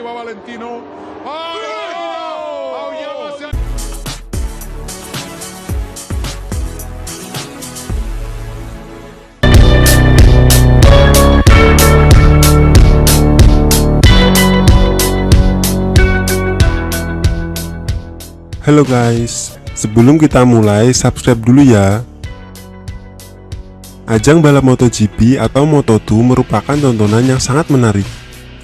Valentino. Auyama se... Halo guys, sebelum kita mulai subscribe dulu ya. Ajang balap MotoGP atau Moto2 merupakan tontonan yang sangat menarik.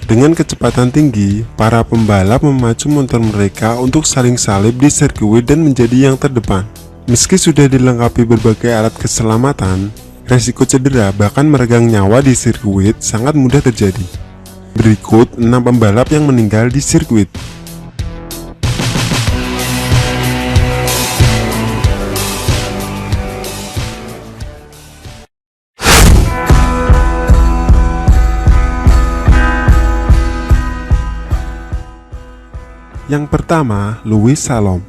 Dengan kecepatan tinggi, para pembalap memacu motor mereka untuk saling salib di sirkuit dan menjadi yang terdepan. Meski sudah dilengkapi berbagai alat keselamatan, resiko cedera bahkan meregang nyawa di sirkuit sangat mudah terjadi. Berikut 6 pembalap yang meninggal di sirkuit. Yang pertama, Lewis Salom.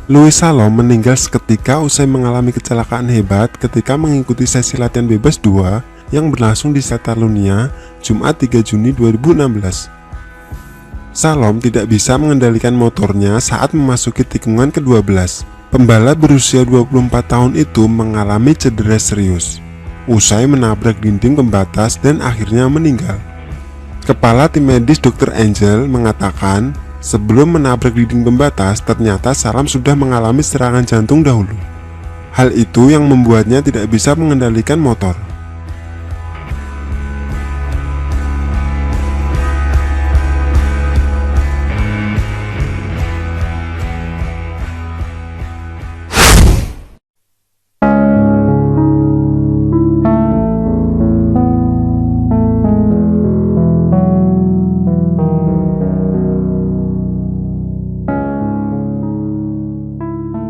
Lewis Salom meninggal seketika usai mengalami kecelakaan hebat ketika mengikuti sesi latihan bebas 2 yang berlangsung di Catalunya, Jumat 3 Juni 2016. Salom tidak bisa mengendalikan motornya saat memasuki tikungan ke-12. Pembalap berusia 24 tahun itu mengalami cedera serius usai menabrak dinding pembatas dan akhirnya meninggal. Kepala tim medis Dr. Angel mengatakan, sebelum menabrak dinding pembatas, ternyata Salom sudah mengalami serangan jantung dahulu. Hal itu yang membuatnya tidak bisa mengendalikan motor.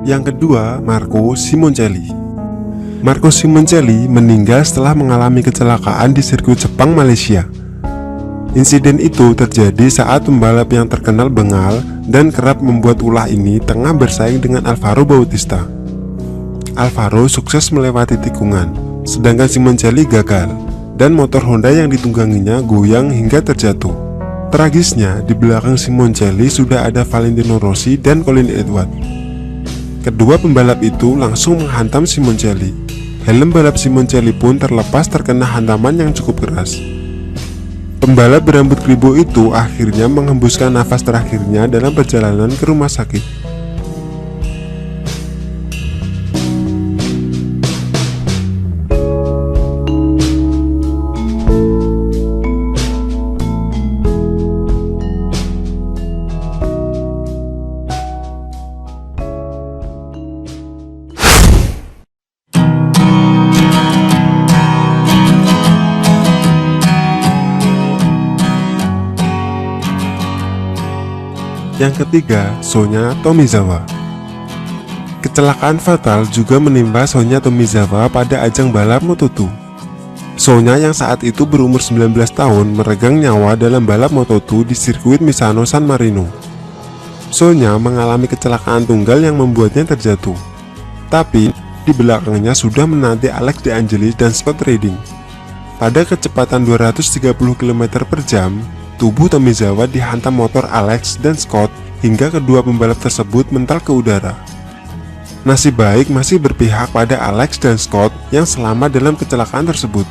Yang kedua, Marco Simoncelli. Marco Simoncelli meninggal setelah mengalami kecelakaan di sirkuit Sepang, Malaysia. Insiden itu terjadi saat pembalap yang terkenal bengal dan kerap membuat ulah ini tengah bersaing dengan Alvaro Bautista. Alvaro sukses melewati tikungan, sedangkan Simoncelli gagal, dan motor Honda yang ditungganginya goyang hingga terjatuh. Tragisnya, di belakang Simoncelli sudah ada Valentino Rossi dan Colin Edwards. Kedua pembalap itu langsung menghantam Simoncelli. Helm balap Simoncelli pun terlepas terkena hantaman yang cukup keras. Pembalap berambut kribo itu akhirnya menghembuskan nafas terakhirnya dalam perjalanan ke rumah sakit. Yang ketiga, Shonya Tomizawa. Kecelakaan fatal juga menimpa Shonya Tomizawa pada ajang balap Moto2. Shonya yang saat itu berumur 19 tahun meregang nyawa dalam balap Moto2 di sirkuit Misano San Marino. Shonya mengalami kecelakaan tunggal yang membuatnya terjatuh. Tapi, di belakangnya sudah menanti Alex De Angelis dan Scott Redding. Pada kecepatan 230 km/jam, tubuh Tomizawa dihantam motor Alex dan Scott hingga kedua pembalap tersebut mental ke udara. Nasib baik masih berpihak pada Alex dan Scott yang selamat dalam kecelakaan tersebut.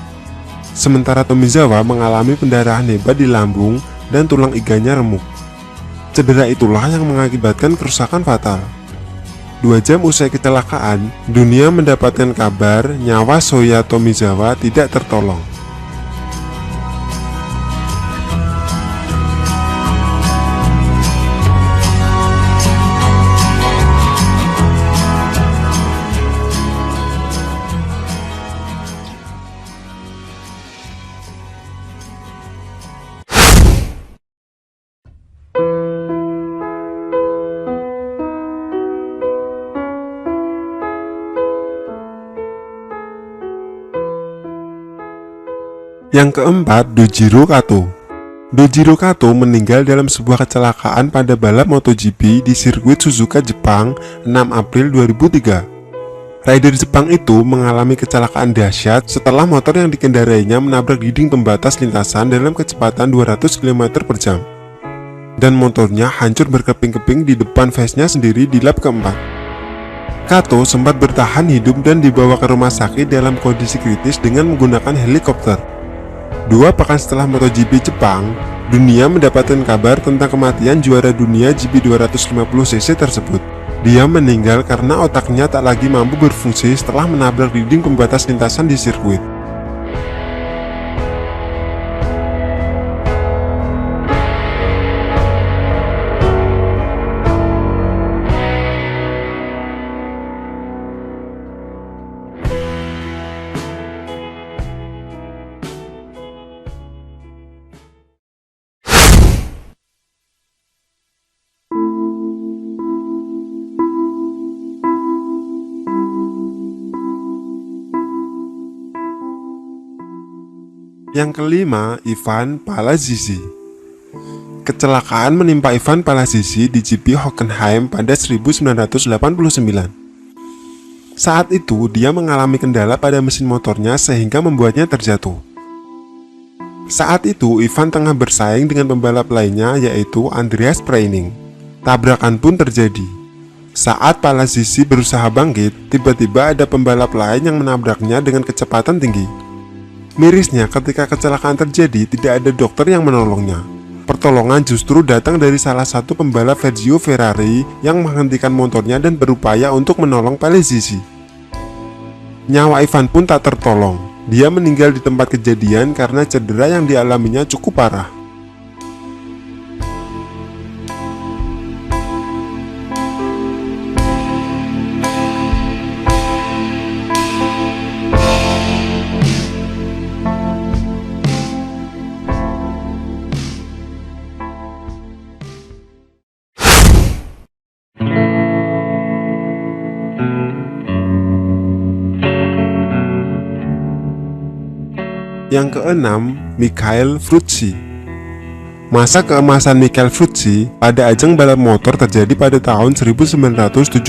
Sementara Tomizawa mengalami pendarahan hebat di lambung dan tulang iganya remuk. Cedera itulah yang mengakibatkan kerusakan fatal. 2 jam usai kecelakaan, dunia mendapatkan kabar nyawa Shonya Tomizawa tidak tertolong. Yang keempat, Dojiro Kato. Dojiro Kato meninggal dalam sebuah kecelakaan pada balap MotoGP di sirkuit Suzuka, Jepang, 6 April 2003. Rider Jepang itu mengalami kecelakaan dahsyat setelah motor yang dikendarainya menabrak dinding pembatas lintasan dalam kecepatan 200 km/jam. dan motornya hancur berkeping-keping di depan face-nya sendiri di lap keempat. Kato sempat bertahan hidup dan dibawa ke rumah sakit dalam kondisi kritis dengan menggunakan helikopter. 2 pekan setelah MotoGP Jepang, dunia mendapatkan kabar tentang kematian juara dunia GP 250cc tersebut. Dia meninggal karena otaknya tak lagi mampu berfungsi setelah menabrak dinding pembatas lintasan di sirkuit. Yang kelima, Ivan Palazzi. Kecelakaan menimpa Ivan Palazzi di GP Hockenheim pada 1989. Saat itu, dia mengalami kendala pada mesin motornya sehingga membuatnya terjatuh. Saat itu, Ivan tengah bersaing dengan pembalap lainnya yaitu Andreas Preining. Tabrakan pun terjadi. Saat Palazzi berusaha bangkit, tiba-tiba ada pembalap lain yang menabraknya dengan kecepatan tinggi. Mirisnya, ketika kecelakaan terjadi, tidak ada dokter yang menolongnya. Pertolongan justru datang dari salah satu pembalap Sergio Ferrari yang menghentikan motornya dan berupaya untuk menolong Palazzi. Nyawa Ivan pun tak tertolong. Dia meninggal di tempat kejadian karena cedera yang dialaminya cukup parah. Yang keenam, Michael Frucci. Masa keemasan Michael Frucci pada ajang balap motor terjadi pada tahun 1979.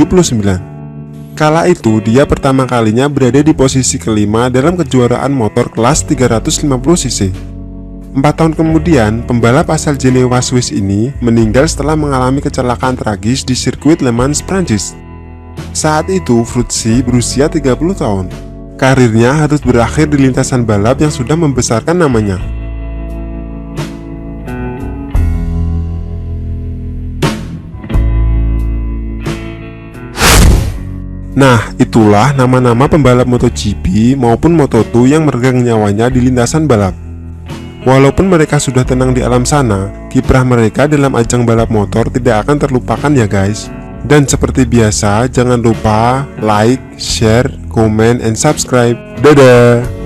Kala itu, dia pertama kalinya berada di posisi kelima dalam kejuaraan motor kelas 350cc. 4 tahun kemudian, pembalap asal Jenewa, Swiss ini meninggal setelah mengalami kecelakaan tragis di sirkuit Le Mans, Prancis. Saat itu, Frucci berusia 30 tahun. Karirnya harus berakhir di lintasan balap yang sudah membesarkan namanya. Nah, itulah nama-nama pembalap MotoGP maupun Moto2 yang meregang nyawanya di lintasan balap. Walaupun mereka sudah tenang di alam sana, kiprah mereka dalam ajang balap motor tidak akan terlupakan ya guys. Dan seperti biasa, jangan lupa like, share, comment, and subscribe. Dadah!